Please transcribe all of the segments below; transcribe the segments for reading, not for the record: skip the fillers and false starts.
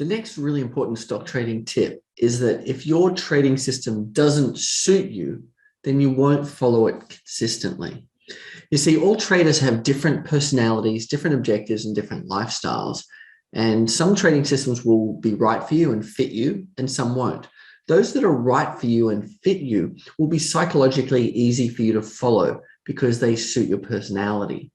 The next really important stock trading tip is that if your trading system doesn't suit you, then you won't follow it consistently. You see, all traders have different personalities, different objectives, and different lifestyles. And some trading systems will be right for you and fit you, and some won't. Those that are right for you and fit you will be psychologically easy for you to follow because they suit your personality.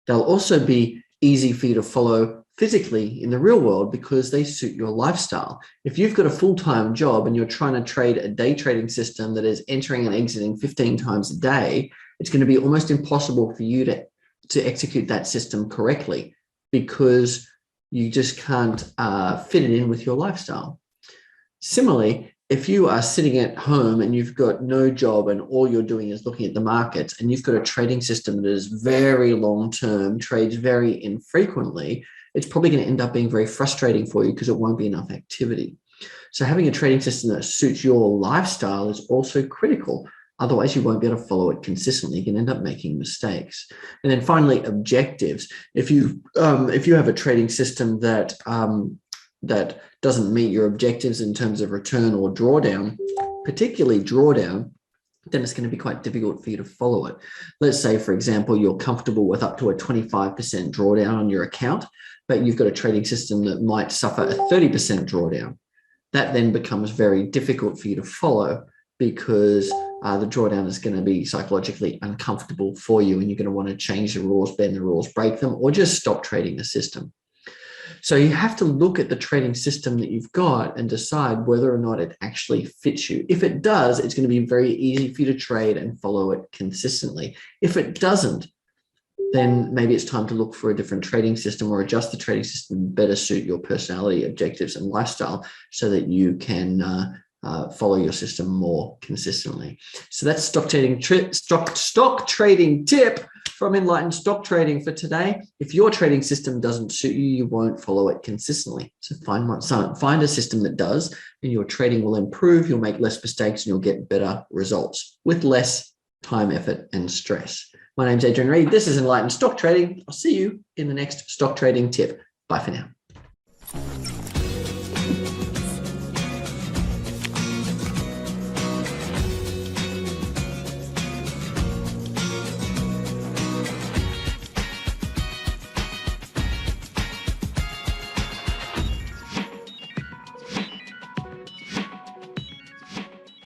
They'll also be easy for you to follow physically in the real world because they suit your lifestyle. If you've got a full-time job and you're trying to trade a day trading system that is entering and exiting 15 times a day, it's going to be almost impossible for you to execute that system correctly because you just can't fit it in with your lifestyle. Similarly, if you are sitting at home and you've got no job and all you're doing is looking at the markets and you've got a trading system that is very long-term, trades very infrequently, it's probably going to end up being very frustrating for you because it won't be enough activity. So having a trading system that suits your lifestyle is also critical. Otherwise, you won't be able to follow it consistently. You can end up making mistakes. And then finally, objectives. If you have a trading system that doesn't meet your objectives in terms of return or drawdown, particularly drawdown, then it's going to be quite difficult for you to follow it. Let's say, for example, you're comfortable with up to a 25% drawdown on your account, but you've got a trading system that might suffer a 30% drawdown. That then becomes very difficult for you to follow because the drawdown is going to be psychologically uncomfortable for you, and you're going to want to change the rules, bend the rules, break them, or just stop trading the system. So you have to look at the trading system that you've got and decide whether or not it actually fits you. If it does, it's going to be very easy for you to trade and follow it consistently. If it doesn't, then maybe it's time to look for a different trading system or adjust the trading system to better suit your personality, objectives, and lifestyle so that you can follow your system more consistently. So that's stock trading tip from Enlightened Stock Trading for today. If your trading system doesn't suit you, you won't follow it consistently. So find a system that does, and your trading will improve. You'll make less mistakes and you'll get better results with less time, effort, and stress. My name's Adrian Reed. This is Enlightened Stock Trading. I'll see you in the next stock trading tip. Bye for now.